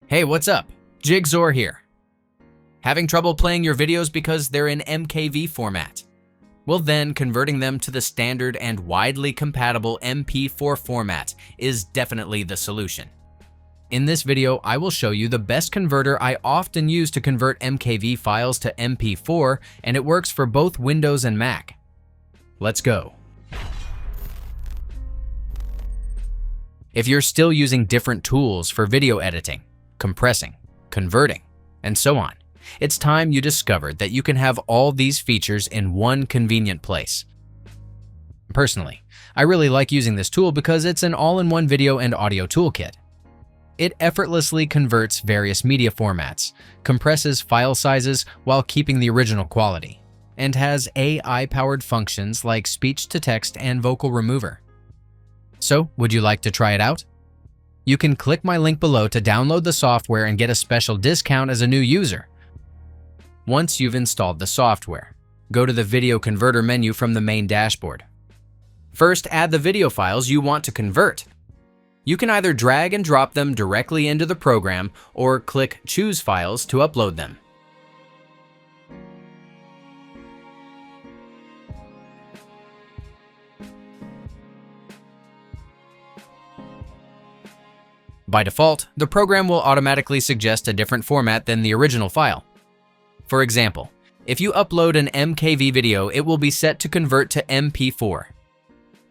Hey, what's up? Jigxor here. Having trouble playing your videos because they're in MKV format? Well then, converting them to the standard and widely compatible MP4 format is definitely the solution. In this video, I will show you the best converter I often use to convert MKV files to MP4, and it works for both Windows and Mac. Let's go. If you're still using different tools for video editing, compressing, converting, and so on, it's time you discovered that you can have all these features in one convenient place. Personally, I really like using this tool because it's an all-in-one video and audio toolkit. It effortlessly converts various media formats, compresses file sizes while keeping the original quality, and has AI-powered functions like speech-to-text and vocal remover. So, would you like to try it out? You can click my link below to download the software and get a special discount as a new user. Once you've installed the software, go to the video converter menu from the main dashboard. First, add the video files you want to convert. You can either drag and drop them directly into the program or click Choose Files to upload them. By default, the program will automatically suggest a different format than the original file. For example, if you upload an MKV video, it will be set to convert to MP4.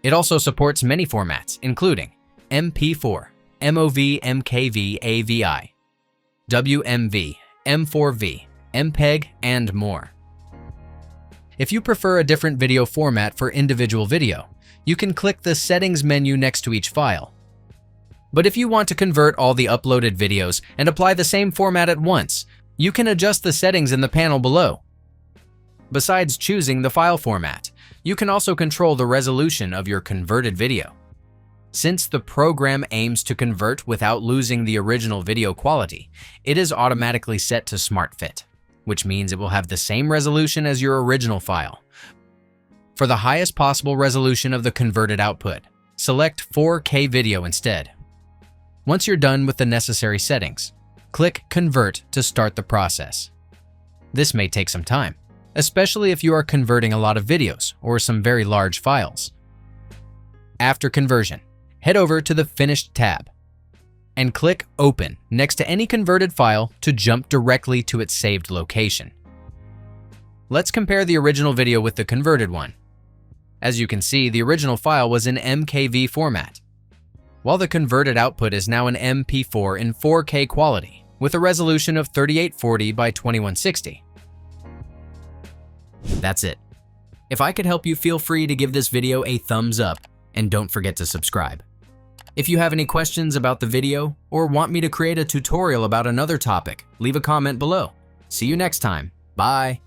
It also supports many formats, including MP4, MOV, MKV, AVI, WMV, M4V, MPEG, and more. If you prefer a different video format for individual video, you can click the Settings menu next to each file. But if you want to convert all the uploaded videos and apply the same format at once, you can adjust the settings in the panel below. Besides choosing the file format, you can also control the resolution of your converted video. Since the program aims to convert without losing the original video quality, it is automatically set to Smart Fit, which means it will have the same resolution as your original file. For the highest possible resolution of the converted output, select 4K video instead. Once you're done with the necessary settings, click Convert to start the process. This may take some time, especially if you are converting a lot of videos or some very large files. After conversion, head over to the Finished tab and click Open next to any converted file to jump directly to its saved location. Let's compare the original video with the converted one. As you can see, the original file was in MKV format, while the converted output is now an MP4 in 4K quality with a resolution of 3840 by 2160. That's it. If I could help you, feel free to give this video a thumbs up and don't forget to subscribe. If you have any questions about the video or want me to create a tutorial about another topic, leave a comment below. See you next time. Bye.